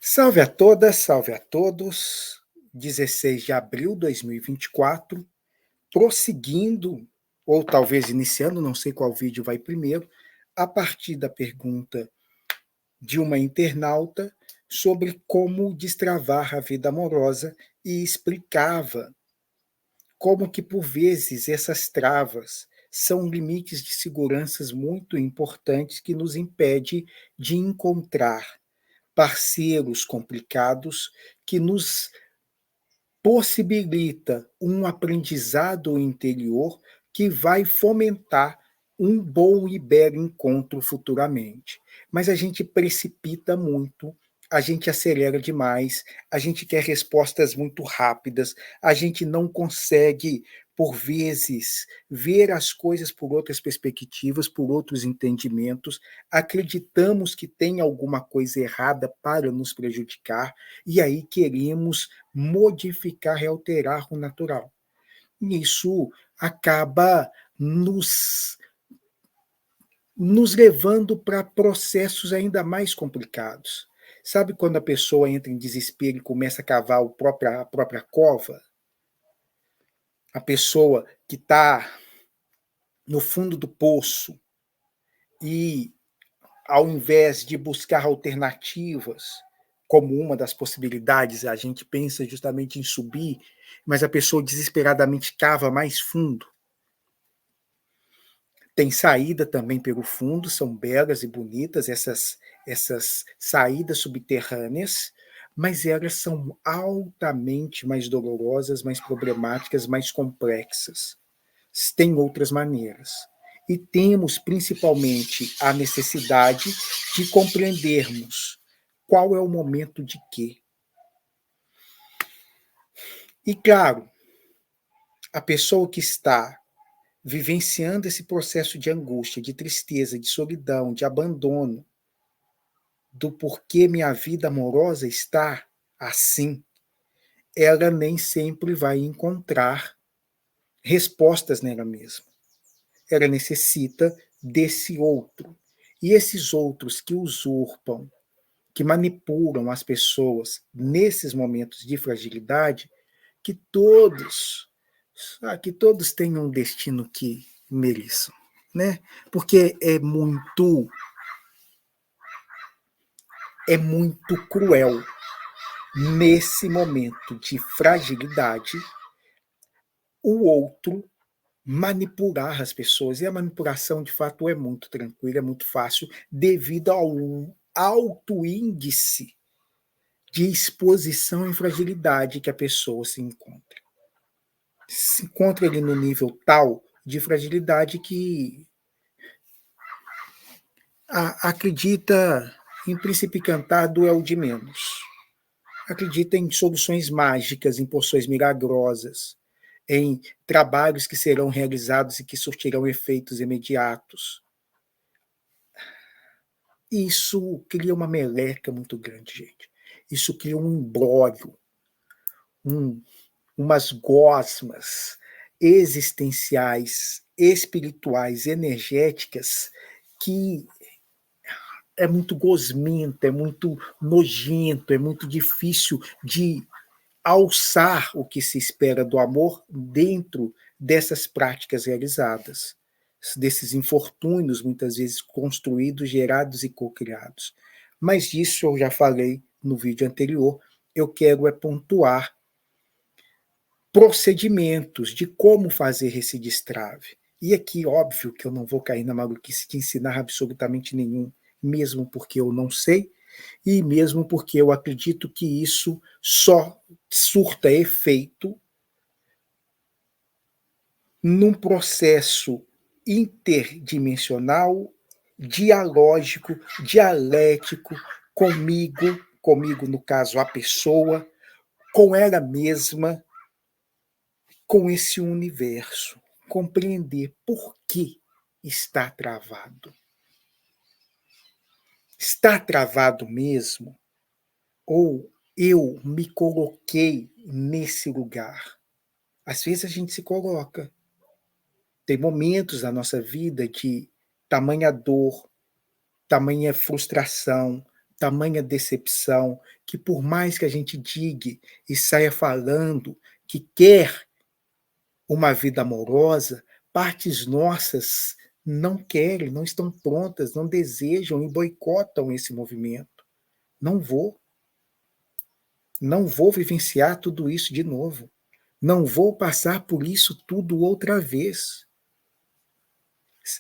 Salve a todas, salve a todos. 16 de abril de 2024, prosseguindo, ou talvez iniciando, não sei qual vídeo vai primeiro, a partir da pergunta de uma internauta sobre como destravar a vida amorosa e explicava como que, por vezes, essas travas são limites de seguranças muito importantes que nos impede de encontrar parceiros complicados que nos possibilita um aprendizado interior que vai fomentar um bom e belo encontro futuramente. Mas a gente precipita muito, a gente acelera demais, a gente quer respostas muito rápidas, a gente não consegue, por vezes, ver as coisas por outras perspectivas, por outros entendimentos, acreditamos que tem alguma coisa errada para nos prejudicar, e aí queremos modificar e alterar o natural. E isso acaba nos levando para processos ainda mais complicados. Sabe quando a pessoa entra em desespero e começa a cavar a própria cova? A pessoa que está no fundo do poço e, ao invés de buscar alternativas, como uma das possibilidades, a gente pensa justamente em subir, mas a pessoa desesperadamente cava mais fundo. Tem saída também pelo fundo, são belas e bonitas essas saídas subterrâneas, mas elas são altamente mais dolorosas, mais problemáticas, mais complexas. Tem outras maneiras. E temos principalmente a necessidade de compreendermos qual é o momento de quê. E claro, a pessoa que está vivenciando esse processo de angústia, de tristeza, de solidão, de abandono, do porquê minha vida amorosa está assim, ela nem sempre vai encontrar respostas nela mesma. Ela necessita desse outro. E esses outros que usurpam, que manipulam as pessoas nesses momentos de fragilidade, que todos tenham um destino que mereçam, né? Porque é muito cruel nesse momento de fragilidade o outro manipular as pessoas. E a manipulação, de fato, é muito tranquila, é muito fácil, devido ao alto índice de exposição e fragilidade que a pessoa se encontra. Se encontra ele no nível tal de fragilidade que acredita em príncipe encantado é o de menos. Acredita em soluções mágicas, em poções milagrosas, em trabalhos que serão realizados e que surtirão efeitos imediatos. Isso cria uma meleca muito grande, gente. Isso cria um imbróglio, umas gosmas existenciais, espirituais, energéticas, que é muito gosmento, é muito nojento, é muito difícil de alçar o que se espera do amor dentro dessas práticas realizadas, desses infortúnios, muitas vezes construídos, gerados e cocriados. Mas disso eu já falei no vídeo anterior, eu quero pontuar procedimentos de como fazer esse destrave. E aqui, óbvio que eu não vou cair na maluquice de ensinar absolutamente nenhum, mesmo porque eu não sei, e mesmo porque eu acredito que isso só surta efeito num processo interdimensional, dialógico, dialético, comigo no caso a pessoa, com ela mesma, com esse universo. Compreender por que está travado. Está travado mesmo? Ou eu me coloquei nesse lugar? Às vezes a gente se coloca. Tem momentos na nossa vida de tamanha dor, tamanha frustração, tamanha decepção, que por mais que a gente diga e saia falando que quer uma vida amorosa, partes nossas não querem, não estão prontas, não desejam e boicotam esse movimento. Não vou. Não vou vivenciar tudo isso de novo. Não vou passar por isso tudo outra vez.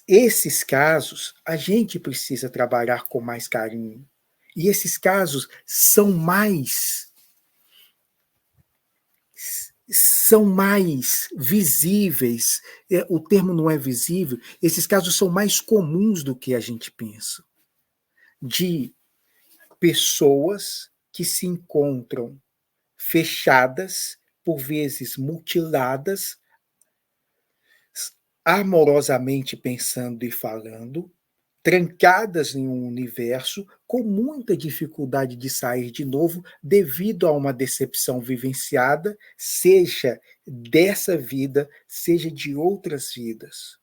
Esses casos, a gente precisa trabalhar com mais carinho. E esses casos são mais visíveis. O termo não é visível. Esses casos são mais comuns do que a gente pensa. De pessoas que se encontram fechadas, por vezes mutiladas, amorosamente pensando e falando, trancadas em um universo, com muita dificuldade de sair de novo, devido a uma decepção vivenciada, seja dessa vida, seja de outras vidas.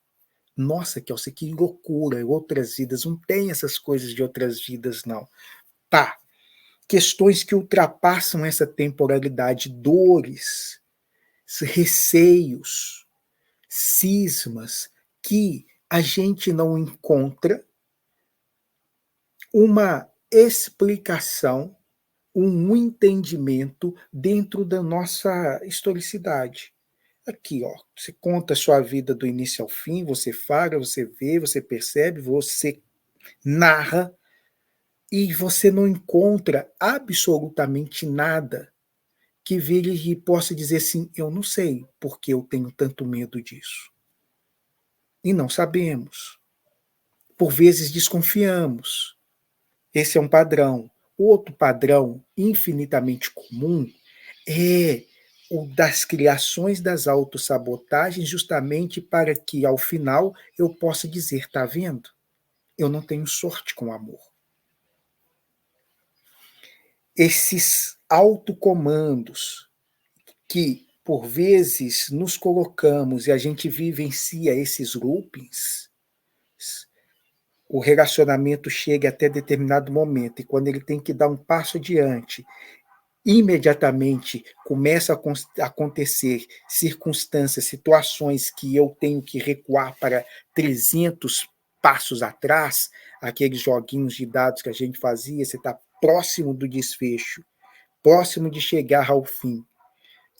Nossa, Kelsey, que loucura, outras vidas, não tem essas coisas de outras vidas, não. Tá, questões que ultrapassam essa temporalidade, dores, receios, cismas, que a gente não encontra uma explicação, um entendimento dentro da nossa historicidade. Aqui, ó, você conta a sua vida do início ao fim, você fala, você vê, você percebe, você narra, e você não encontra absolutamente nada que vire e possa dizer assim, eu não sei porque eu tenho tanto medo disso. E não sabemos. Por vezes desconfiamos. Esse é um padrão. Outro padrão infinitamente comum é o das criações das autossabotagens, justamente para que, ao final, eu possa dizer, tá vendo? Eu não tenho sorte com o amor. Esses autocomandos que, por vezes, nos colocamos e a gente vivencia esses loopings, o relacionamento chega até determinado momento, e quando ele tem que dar um passo adiante, imediatamente começa a acontecer circunstâncias, situações que eu tenho que recuar para 300 passos atrás, aqueles joguinhos de dados que a gente fazia, você está próximo do desfecho, próximo de chegar ao fim.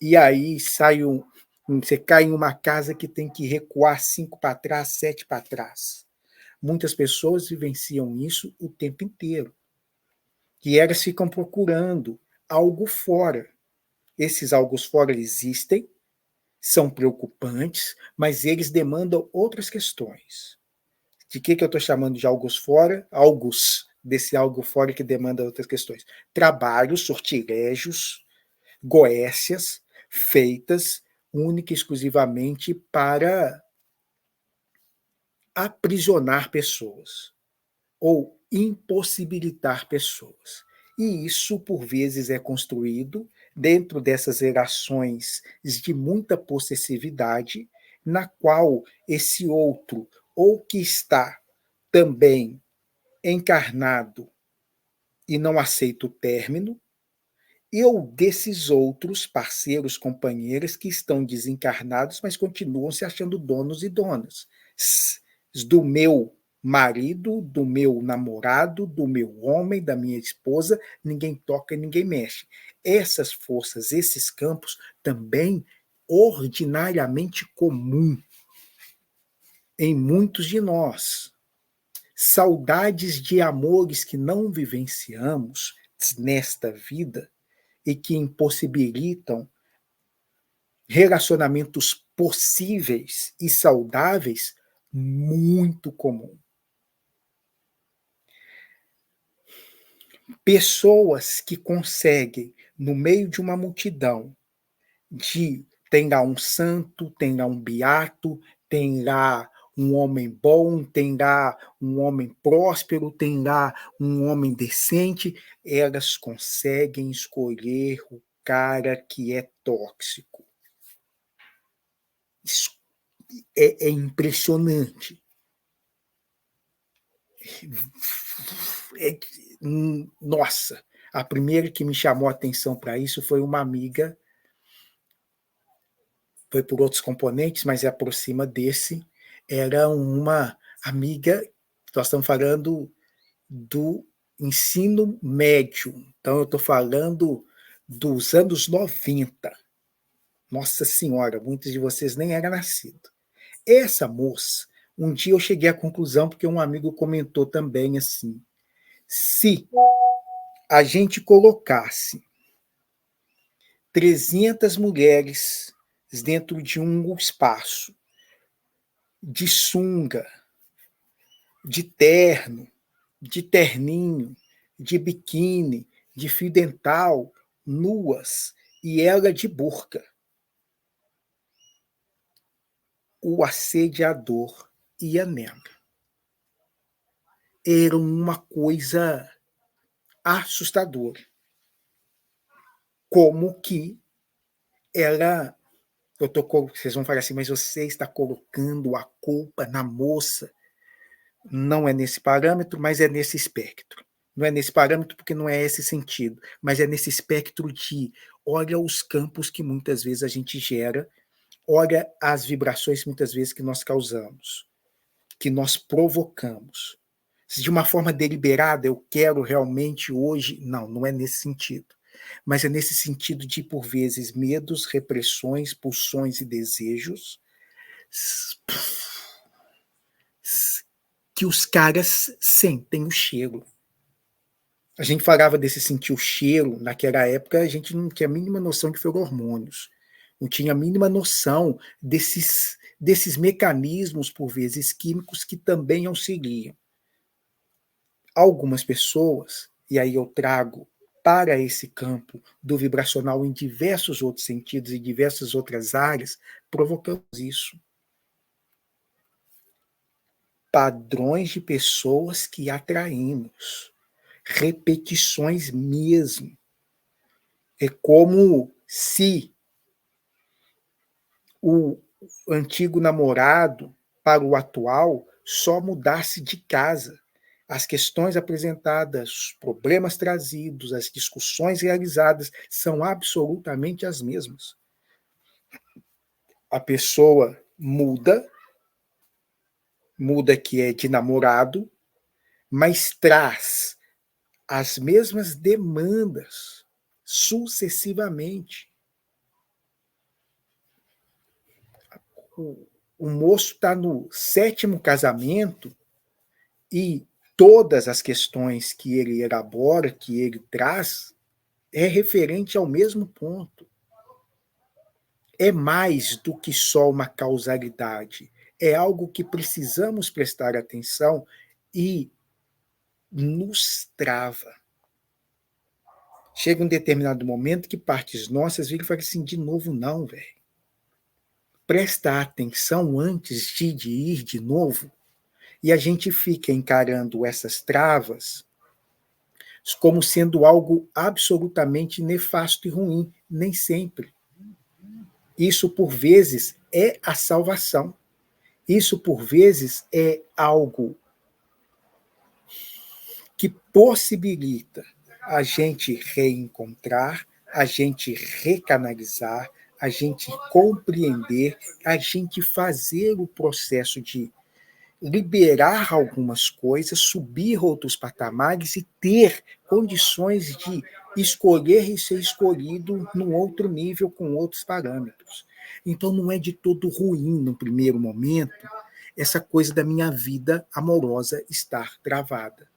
E aí você cai em uma casa que tem que recuar 5 para trás, 7 para trás. Muitas pessoas vivenciam isso o tempo inteiro. E elas ficam procurando algo fora. Esses algos fora existem, são preocupantes, mas eles demandam outras questões. De que eu estou chamando de algos fora? Algos desse algo fora que demanda outras questões. Trabalhos, sortilégios, goécias, feitas única e exclusivamente para aprisionar pessoas ou impossibilitar pessoas. E isso, por vezes, é construído dentro dessas relações de muita possessividade, na qual esse outro, ou que está também encarnado e não aceita o término, e ou desses outros parceiros, companheiras que estão desencarnados, mas continuam se achando donos e donas do meu marido, do meu namorado, do meu homem, da minha esposa, ninguém toca e ninguém mexe. Essas forças, esses campos, também ordinariamente comum em muitos de nós. Saudades de amores que não vivenciamos nesta vida e que impossibilitam relacionamentos possíveis e saudáveis, muito comum. Pessoas que conseguem, no meio de uma multidão, tem lá um santo, tem lá um beato, tem lá um homem bom, tem lá um homem próspero, tem lá um homem decente, elas conseguem escolher o cara que é tóxico. Isso é impressionante. nossa, a primeira que me chamou a atenção para isso foi uma amiga, foi por outros componentes, mas é aproxima desse, era uma amiga, nós estamos falando do ensino médio, então eu estou falando dos anos 90. Nossa Senhora, muitos de vocês nem eram nascidos. Essa moça, um dia eu cheguei à conclusão, porque um amigo comentou também assim, se a gente colocasse 300 mulheres dentro de um espaço, de sunga, de terno, de terninho, de biquíni, de fio dental, nuas, e ela de burca, o assediador ia nela. Era uma coisa assustadora. Como que ela... vocês vão falar assim, mas você está colocando a culpa na moça. Não é nesse parâmetro, mas é nesse espectro. Não é nesse parâmetro porque não é esse sentido, mas é nesse espectro de olha os campos que muitas vezes a gente gera, olha as vibrações muitas vezes que nós causamos, que nós provocamos. Se de uma forma deliberada eu quero realmente hoje, não é nesse sentido. Mas é nesse sentido de, por vezes, medos, repressões, pulsões e desejos que os caras sentem o cheiro. A gente falava desse sentir o cheiro, naquela época a gente não tinha a mínima noção de feromônios, não tinha a mínima noção desses mecanismos, por vezes, químicos que também auxiliam. Algumas pessoas, e aí eu trago para esse campo do vibracional em diversos outros sentidos e diversas outras áreas, provocamos isso. Padrões de pessoas que atraímos, repetições mesmo. É como se o antigo namorado para o atual só mudasse de casa. As questões apresentadas, os problemas trazidos, as discussões realizadas são absolutamente as mesmas. A pessoa muda que é de namorado, mas traz as mesmas demandas sucessivamente. O moço está no 7º casamento e todas as questões que ele elabora, que ele traz, é referente ao mesmo ponto. É mais do que só uma causalidade. É algo que precisamos prestar atenção e nos trava. Chega um determinado momento que partes nossas viram e falam assim, de novo não, velho. Presta atenção antes de ir de novo. E a gente fica encarando essas travas como sendo algo absolutamente nefasto e ruim. Nem sempre. Isso, por vezes, é a salvação. Isso, por vezes, é algo que possibilita a gente reencontrar, a gente recanalizar, a gente compreender, a gente fazer o processo de liberar algumas coisas, subir outros patamares e ter condições de escolher e ser escolhido num outro nível, com outros parâmetros. Então não é de todo ruim, no primeiro momento, essa coisa da minha vida amorosa estar travada.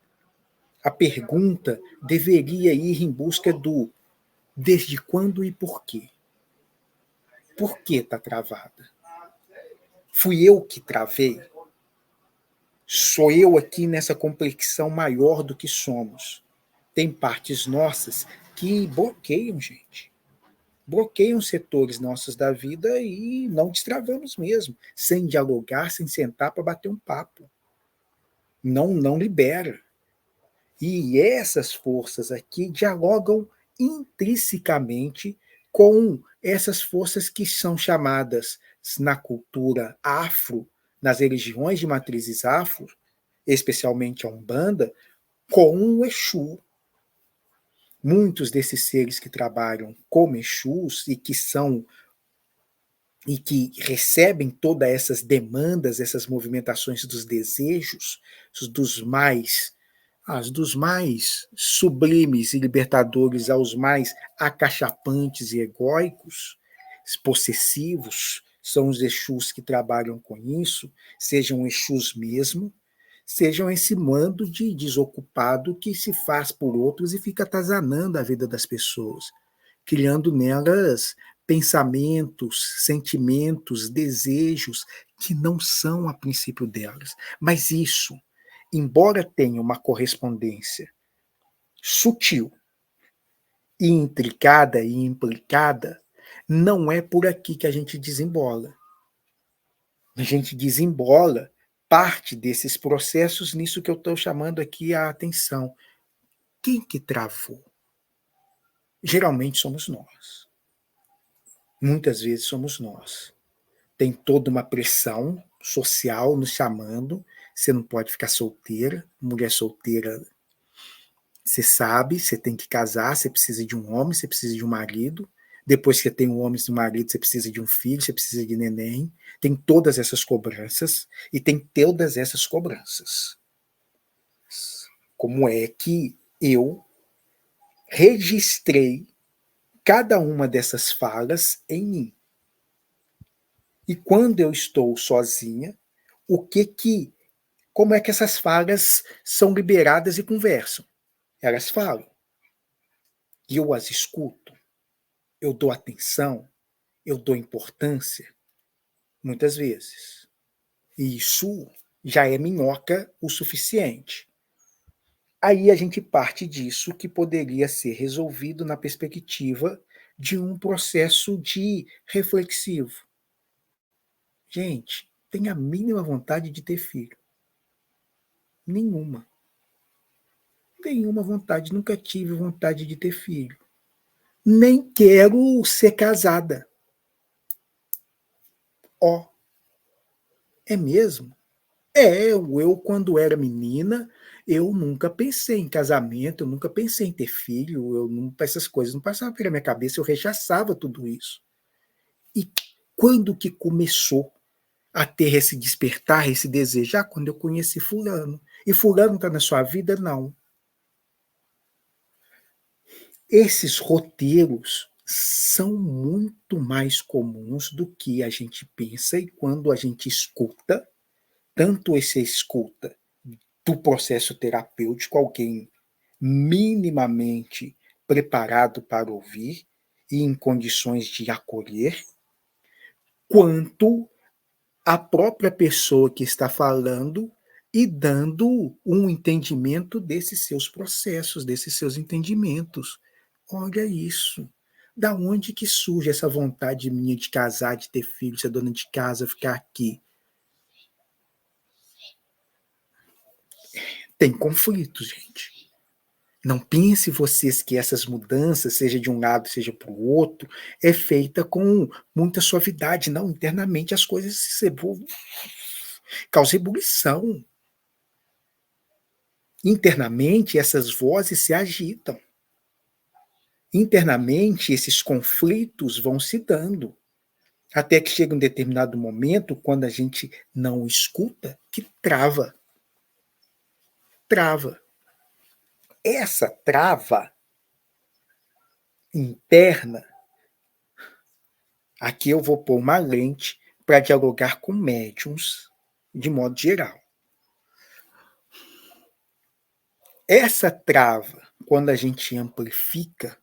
A pergunta deveria ir em busca do desde quando e por quê. Por que está travada? Fui eu que travei? Sou eu aqui nessa complexão maior do que somos. Tem partes nossas que bloqueiam, gente. Bloqueiam setores nossos da vida e não destravamos mesmo, sem dialogar, sem sentar para bater um papo. Não libera. E essas forças aqui dialogam intrinsecamente com essas forças que são chamadas na cultura afro, nas religiões de matrizes afro, especialmente a Umbanda, com o Exu. Muitos desses seres que trabalham como Exus e que recebem todas essas demandas, essas movimentações dos desejos, dos mais dos mais sublimes e libertadores aos mais acachapantes e egóicos, possessivos, são os Exus que trabalham com isso, sejam Exus mesmo, sejam esse mando de desocupado que se faz por outros e fica atazanando a vida das pessoas, criando nelas pensamentos, sentimentos, desejos que não são a princípio delas. Mas isso, embora tenha uma correspondência sutil e intricada e implicada, não é por aqui que a gente desembola. A gente desembola parte desses processos nisso que eu estou chamando aqui a atenção. Quem que travou? Geralmente somos nós. Muitas vezes somos nós. Tem toda uma pressão social nos chamando. Você não pode ficar solteira, mulher solteira. Você sabe, você tem que casar, você precisa de um homem, você precisa de um marido. Depois que você tem um homem e um marido, você precisa de um filho, você precisa de neném. Tem todas essas cobranças e tem todas essas cobranças. Como é que eu registrei cada uma dessas falas em mim? E quando eu estou sozinha, como é que essas falas são liberadas e conversam? Elas falam. E eu as escuto. Eu dou atenção. Eu dou importância. Muitas vezes. E isso já é minhoca o suficiente. Aí a gente parte disso que poderia ser resolvido na perspectiva de um processo de reflexivo. Gente, tem a mínima vontade de ter filho. Nenhuma. Nenhuma vontade, nunca tive vontade de ter filho. Nem quero ser casada. Ó, é mesmo? Eu quando era menina, eu nunca pensei em casamento, eu nunca pensei em ter filho, essas coisas não passavam pela minha cabeça, eu rechaçava tudo isso. E quando que começou a ter esse despertar, esse desejo? Quando eu conheci fulano. E fulano está na sua vida? Não. Esses roteiros são muito mais comuns do que a gente pensa e quando a gente escuta, tanto esse escuta do processo terapêutico, alguém minimamente preparado para ouvir e em condições de acolher, quanto a própria pessoa que está falando e dando um entendimento desses seus processos, desses seus entendimentos. Olha isso. Da onde que surge essa vontade minha de casar, de ter filho, ser dona de casa, ficar aqui? Tem conflitos, gente. Não pense vocês que essas mudanças, seja de um lado, seja para o outro, é feita com muita suavidade. Não, internamente as coisas se causam ebulição. Internamente essas vozes se agitam. Internamente esses conflitos vão se dando. Até que chega um determinado momento, quando a gente não escuta, que trava. Trava. Essa trava interna, aqui eu vou pôr uma lente para dialogar com médiums de modo geral. Essa trava, quando a gente amplifica,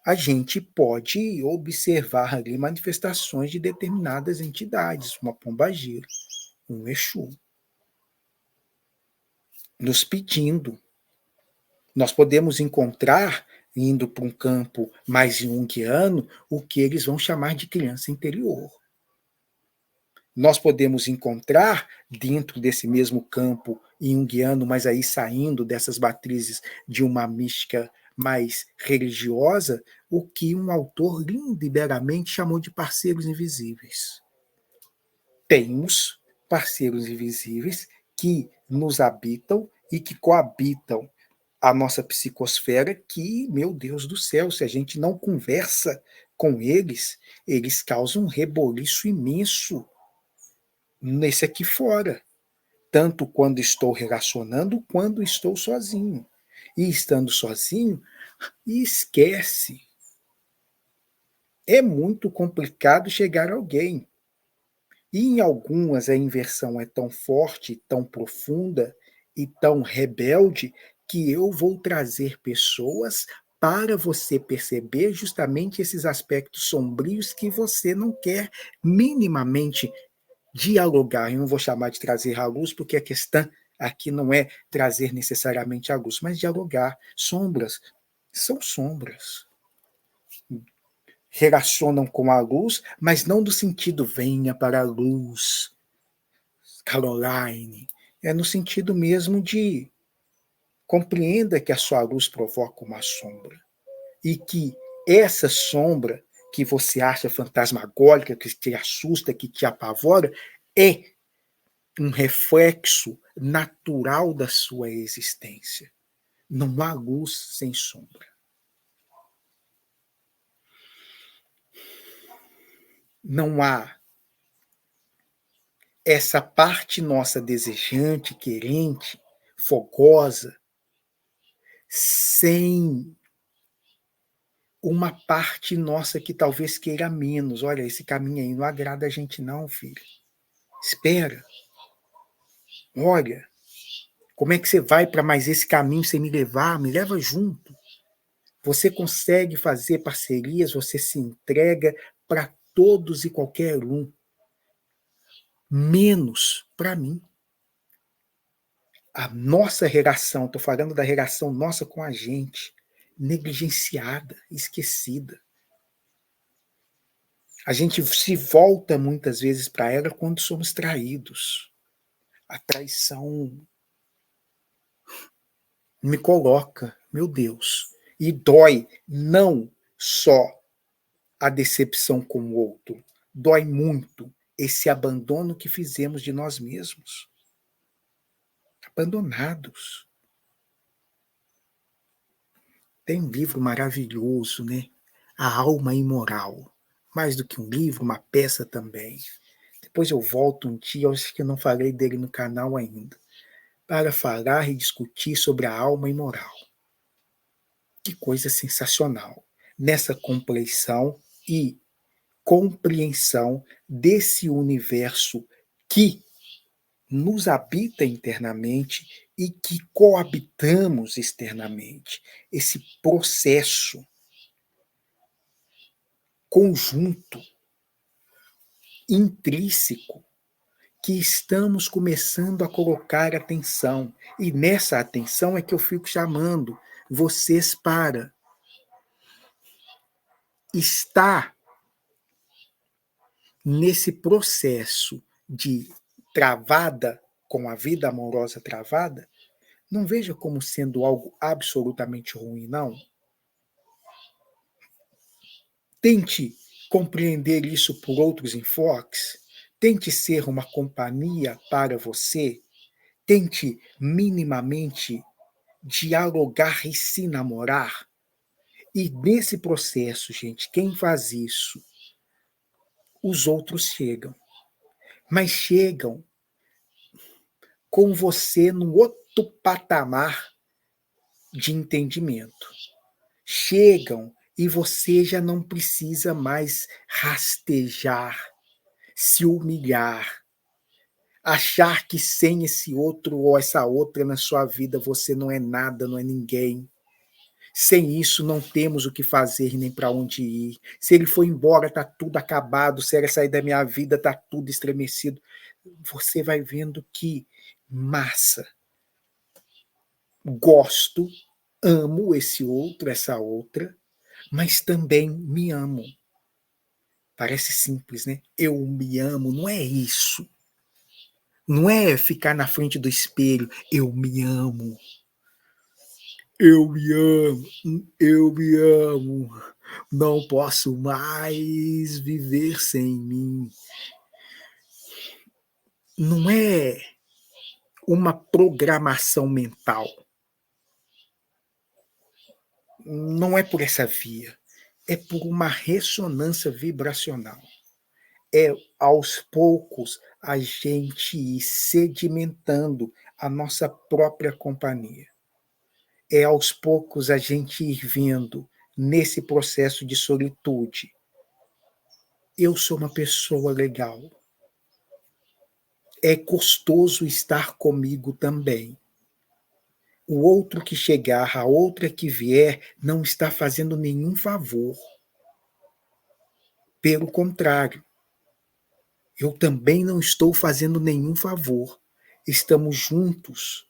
a gente pode observar ali manifestações de determinadas entidades, uma pombagira, um Exu, nos pedindo. Nós podemos encontrar, indo para um campo mais junguiano, o que eles vão chamar de criança interior. Nós podemos encontrar, dentro desse mesmo campo junguiano, mas aí saindo dessas matrizes de uma mística mais religiosa, o que um autor lindo e belamente chamou de parceiros invisíveis. Temos parceiros invisíveis que nos habitam e que coabitam a nossa psicosfera que, meu Deus do céu, se a gente não conversa com eles, eles causam um reboliço imenso nesse aqui fora, tanto quando estou relacionando, quando estou sozinho. E estando sozinho, esquece. É muito complicado chegar a alguém. E em algumas a inversão é tão forte, tão profunda e tão rebelde que eu vou trazer pessoas para você perceber justamente esses aspectos sombrios que você não quer minimamente dialogar. Eu não vou chamar de trazer à luz, porque a questão aqui não é trazer necessariamente à luz, mas dialogar. Sombras são sombras. Relacionam com a luz, mas não do sentido venha para a luz, Caroline. É no sentido mesmo de compreenda que a sua luz provoca uma sombra e que essa sombra que você acha fantasmagórica, que te assusta, que te apavora, é um reflexo natural da sua existência. Não há luz sem sombra. Não há essa parte nossa desejante, querente, fogosa, sem uma parte nossa que talvez queira menos. Olha, esse caminho aí não agrada a gente não, filho. Espera. Olha, como é que você vai para mais esse caminho sem me levar? Me leva junto. Você consegue fazer parcerias, você se entrega para todos e qualquer um, menos para mim. A nossa relação, estou falando da relação nossa com a gente, negligenciada, esquecida. A gente se volta muitas vezes para ela quando somos traídos. A traição me coloca, meu Deus, e dói não só a decepção com o outro, dói muito esse abandono que fizemos de nós mesmos. Abandonados. Tem um livro maravilhoso, né? A Alma Imoral. Mais do que um livro, uma peça também. Depois eu volto um dia, eu acho que eu não falei dele no canal ainda, para falar e discutir sobre a alma imoral. Que coisa sensacional. Nessa compreensão e compreensão desse universo que nos habita internamente e que coabitamos externamente. Esse processo conjunto, intrínseco, que estamos começando a colocar atenção. E nessa atenção é que eu fico chamando vocês para estar nesse processo de travada, com a vida amorosa travada, não veja como sendo algo absolutamente ruim, não. Tente compreender isso por outros enfoques. Tente ser uma companhia para você. Tente minimamente dialogar e se namorar. E nesse processo, gente, quem faz isso? Os outros chegam. Mas chegam com você num outro patamar de entendimento. Chegam e você já não precisa mais rastejar, se humilhar, achar que sem esse outro ou essa outra na sua vida você não é nada, não é ninguém. Sem isso não temos o que fazer nem para onde ir. Se ele for embora, está tudo acabado. Se ele sair da minha vida, está tudo estremecido. Você vai vendo que massa. Gosto, amo esse outro, essa outra, mas também me amo. Parece simples, né? Eu me amo, não é isso. Não é ficar na frente do espelho, eu me amo. Eu me amo, eu me amo. Não posso mais viver sem mim. Não é uma programação mental. Não é por essa via, é por uma ressonância vibracional. É aos poucos a gente ir sedimentando a nossa própria companhia. É aos poucos a gente ir vendo nesse processo de solitude. Eu sou uma pessoa legal. É gostoso estar comigo também. O outro que chegar, a outra que vier, não está fazendo nenhum favor. Pelo contrário, eu também não estou fazendo nenhum favor. Estamos juntos,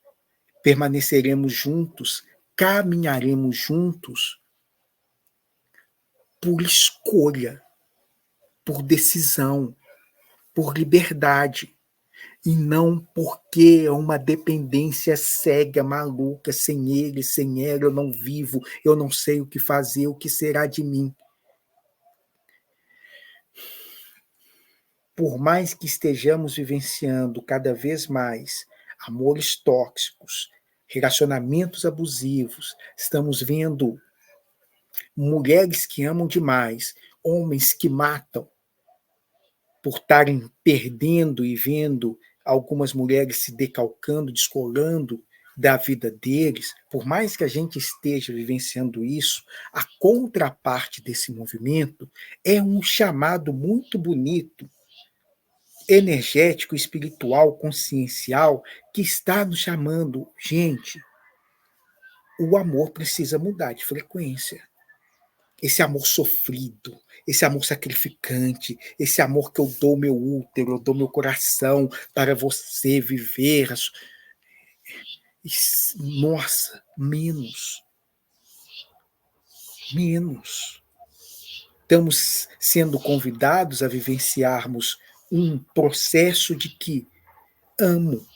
permaneceremos juntos, caminharemos juntos por escolha, por decisão, por liberdade, e não porque é uma dependência cega, maluca, sem ele, sem ela, eu não vivo, eu não sei o que fazer, o que será de mim. Por mais que estejamos vivenciando cada vez mais amores tóxicos, relacionamentos abusivos, estamos vendo mulheres que amam demais, homens que matam por estarem perdendo e vendo algumas mulheres se decalcando, descolando da vida deles, por mais que a gente esteja vivenciando isso, a contraparte desse movimento é um chamado muito bonito, energético, espiritual, consciencial, que está nos chamando, gente, o amor precisa mudar de frequência. Esse amor sofrido, esse amor sacrificante, esse amor que eu dou meu útero, eu dou meu coração para você viver. Nossa, menos. Menos. Estamos sendo convidados a vivenciarmos um processo de que amo.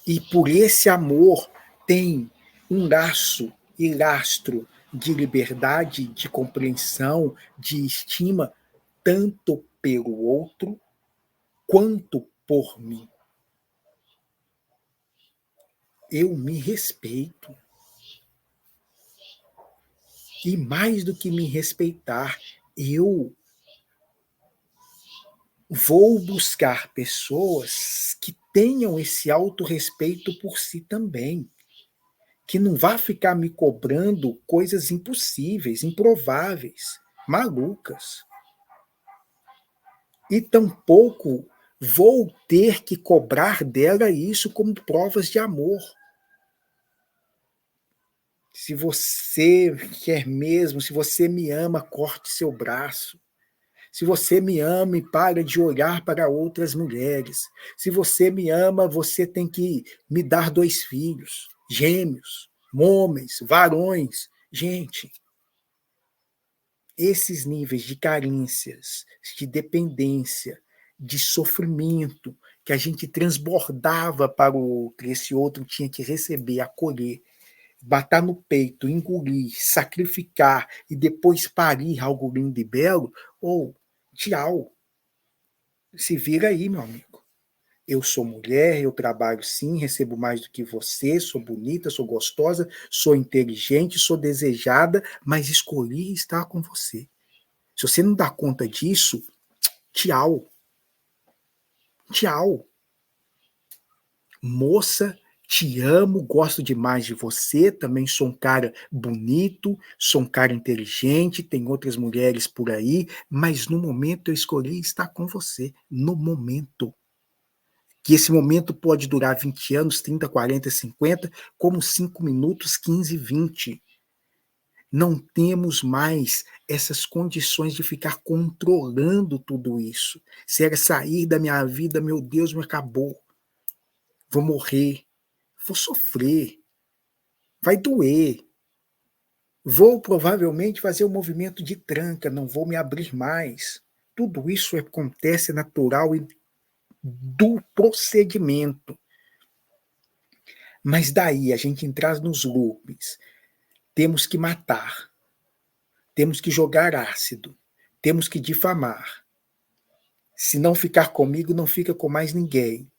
E por esse amor tem um laço e lastro de liberdade, de compreensão, de estima, tanto pelo outro quanto por mim. Eu me respeito. E mais do que me respeitar, eu vou buscar pessoas que tenham esse autorrespeito por si também. Que não vá ficar me cobrando coisas impossíveis, improváveis, malucas. E tampouco vou ter que cobrar dela isso como provas de amor. Se você quer mesmo, se você me ama, corte seu braço. Se você me ama, e para de olhar para outras mulheres. Se você me ama, você tem que me dar 2 filhos, gêmeos, homens, varões. Gente, esses níveis de carências, de dependência, de sofrimento, que a gente transbordava para o outro, e esse outro tinha que receber, acolher, bater no peito, engolir, sacrificar e depois parir algo lindo e belo, ou tchau, se vira aí, meu amigo. Eu sou mulher, eu trabalho sim, recebo mais do que você, sou bonita, sou gostosa, sou inteligente, sou desejada, mas escolhi estar com você. Se você não dá conta disso, tchau. Tchau. Moça, te amo, gosto demais de você, também sou um cara bonito, sou um cara inteligente, tem outras mulheres por aí, mas no momento eu escolhi estar com você. No momento. Que esse momento pode durar 20 anos, 30, 40, 50, como 5 minutos, 15, 20. Não temos mais essas condições de ficar controlando tudo isso. Se era sair da minha vida, meu Deus, me acabou. Vou morrer, vou sofrer, vai doer. Vou provavelmente fazer um movimento de tranca, não vou me abrir mais. Tudo isso acontece natural e do procedimento. Mas daí a gente entrar nos loops, temos que matar, temos que jogar ácido, temos que difamar. Se não ficar comigo, não fica com mais ninguém.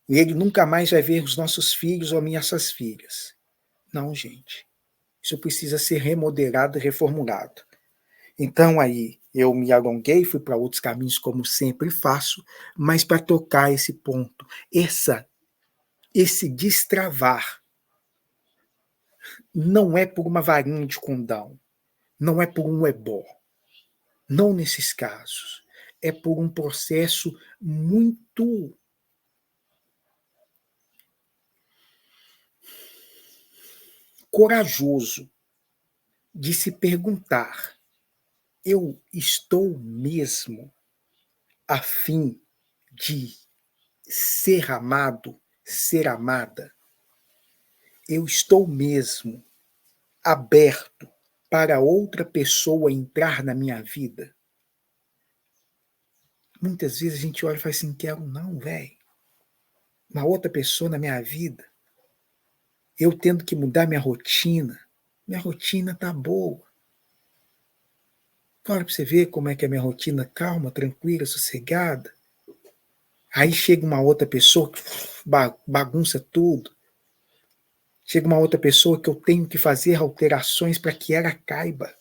E ele nunca mais vai ver os nossos filhos ou minhas filhas. Não, gente. Isso precisa ser remodelado e reformulado. Então aí eu me alonguei, fui para outros caminhos, como sempre faço, mas para tocar esse ponto, esse destravar, não é por uma varinha de condão, não é por um ebó, não nesses casos. É por um processo muito corajoso de se perguntar: eu estou mesmo a fim de ser amado, ser amada? Eu estou mesmo aberto para outra pessoa entrar na minha vida? Muitas vezes a gente olha e fala assim: quero não, velho. Uma outra pessoa na minha vida. Eu tendo que mudar minha rotina. Minha rotina tá boa. Olha para você ver como é que é a minha rotina calma, tranquila, sossegada. Aí chega uma outra pessoa que bagunça tudo. Chega uma outra pessoa que eu tenho que fazer alterações para que ela caiba.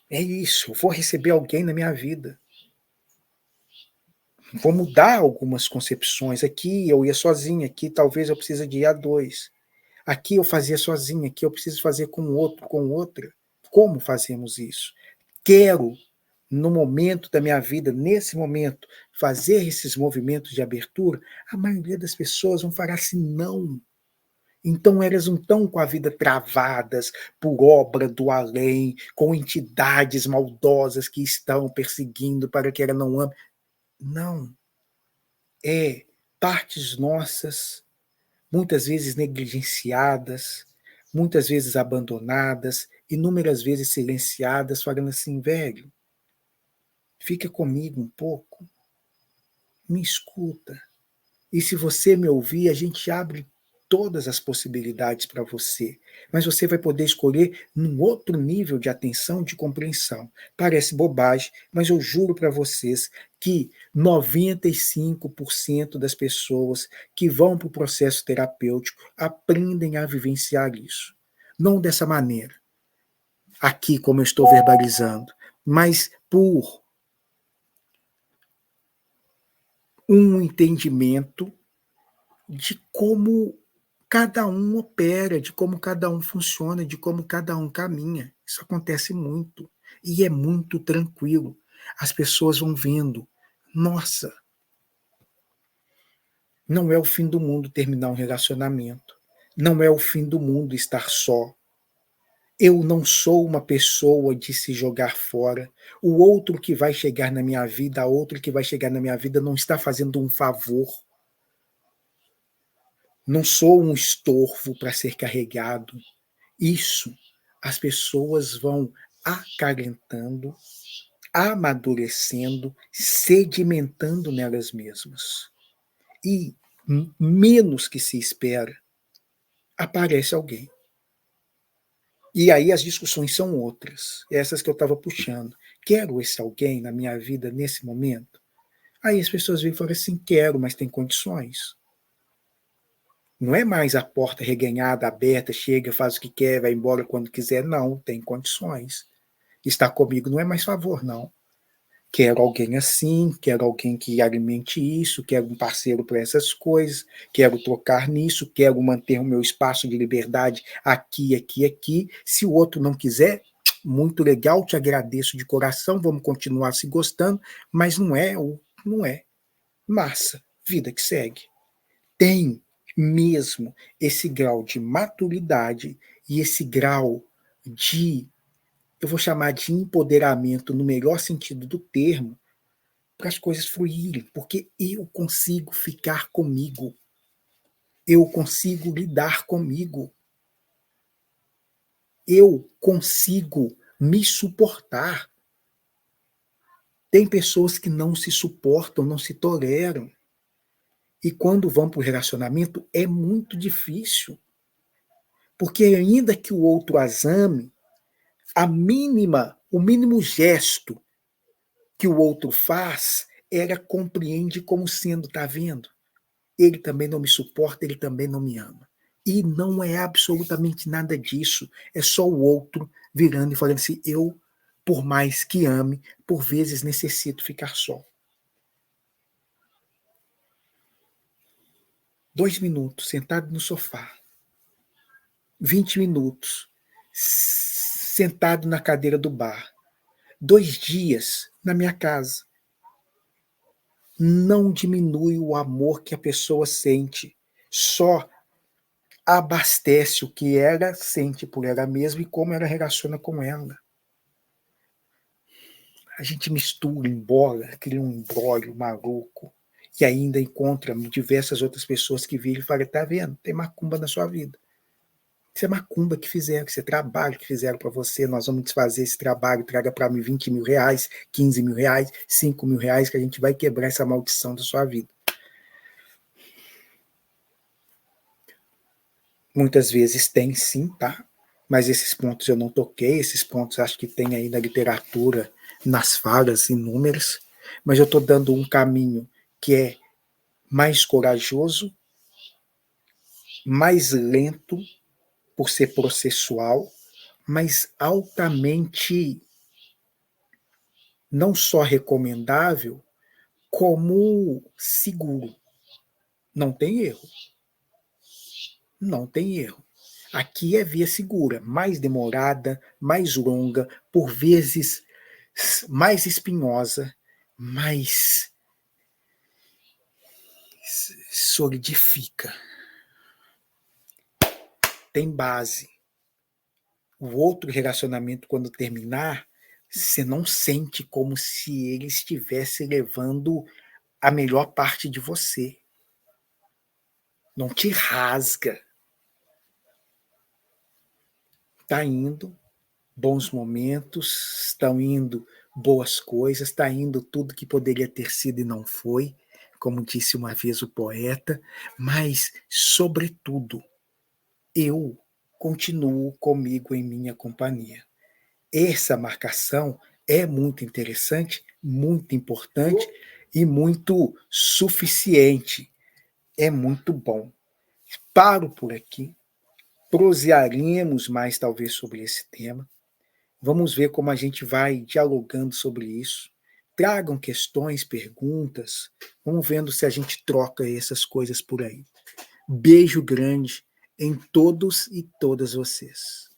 É isso, eu vou receber alguém na minha vida. Vou mudar algumas concepções. Aqui eu ia sozinho, aqui talvez eu precise de ir a dois. Aqui eu fazia sozinho, aqui eu preciso fazer com outro, com outra. Como fazemos isso? Quero, no momento da minha vida, nesse momento, fazer esses movimentos de abertura. A maioria das pessoas vão falar assim: não. Então elas não estão com a vida travadas por obra do além, com entidades maldosas que estão perseguindo para que ela não ame. Não. É partes nossas, muitas vezes negligenciadas, muitas vezes abandonadas, inúmeras vezes silenciadas, falando assim: velho, fica comigo um pouco, me escuta. E se você me ouvir, a gente abre todas as possibilidades para você, mas você vai poder escolher num outro nível de atenção, de compreensão. Parece bobagem, mas eu juro para vocês que 95% das pessoas que vão para o processo terapêutico aprendem a vivenciar isso. Não dessa maneira, aqui como eu estou verbalizando, mas por um entendimento de como cada um opera, de como cada um funciona, de como cada um caminha. Isso acontece muito. E é muito tranquilo. As pessoas vão vendo: nossa, não é o fim do mundo terminar um relacionamento. Não é o fim do mundo estar só. Eu não sou uma pessoa de se jogar fora. O outro que vai chegar na minha vida, a outro que vai chegar na minha vida, não está fazendo um favor. Não sou um estorvo para ser carregado. Isso as pessoas vão acalentando, amadurecendo, sedimentando nelas mesmas. E menos que se espera, aparece alguém. E aí as discussões são outras, essas que eu estava puxando. Quero esse alguém na minha vida nesse momento? Aí as pessoas vêm e falam assim: quero, mas tem condições. Não é mais a porta reganhada, aberta, chega, faz o que quer, vai embora quando quiser. Não, tem condições. Estar comigo não é mais favor, não. Quero alguém assim, quero alguém que alimente isso, quero um parceiro para essas coisas, quero trocar nisso, quero manter o meu espaço de liberdade aqui, aqui, aqui. Se o outro não quiser, muito legal, te agradeço de coração, vamos continuar se gostando, mas não é. Massa, vida que segue. Tem mesmo esse grau de maturidade e esse grau de, eu vou chamar de empoderamento no melhor sentido do termo, para as coisas fluírem, porque eu consigo ficar comigo, eu consigo lidar comigo, eu consigo me suportar. Tem pessoas que não se suportam, não se toleram, e quando vão para o relacionamento é muito difícil, porque ainda que o outro as ame, o mínimo gesto que o outro faz, ela compreende como sendo: tá vendo? Ele também não me suporta, ele também não me ama. E não é absolutamente nada disso. É só o outro virando e falando assim: eu, por mais que ame, por vezes necessito ficar só. 2 minutos sentado no sofá. 20 minutos sentado na cadeira do bar. 2 dias na minha casa. Não diminui o amor que a pessoa sente. Só abastece o que ela sente por ela mesma e como ela relaciona com ela. A gente mistura, embola, cria um embrólio maluco e ainda encontra diversas outras pessoas que viram e falam: tá vendo, tem macumba na sua vida. Isso é macumba que fizeram, isso é trabalho que fizeram para você, nós vamos desfazer esse trabalho, traga para mim 20 mil reais, 15 mil reais, 5 mil reais, que a gente vai quebrar essa maldição da sua vida. Muitas vezes tem sim, tá? Mas esses pontos eu não toquei, esses pontos acho que tem aí na literatura, nas falas inúmeras, mas eu estou dando um caminho que é mais corajoso, mais lento, por ser processual, mas altamente não só recomendável, como seguro. Não tem erro. Não tem erro. Aqui é via segura, mais demorada, mais longa, por vezes mais espinhosa, mais solidifica. Tem base. O outro relacionamento, quando terminar, você não sente como se ele estivesse levando a melhor parte de você. Não te rasga. Está indo bons momentos, estão indo boas coisas, está indo tudo que poderia ter sido e não foi, como disse uma vez o poeta, mas, sobretudo, eu continuo comigo em minha companhia. Essa marcação é muito interessante, muito importante e muito suficiente. É muito bom. Paro por aqui, prosearemos mais talvez sobre esse tema. Vamos ver como a gente vai dialogando sobre isso. Tragam questões, perguntas. Vamos vendo se a gente troca essas coisas por aí. Beijo grande em todos e todas vocês.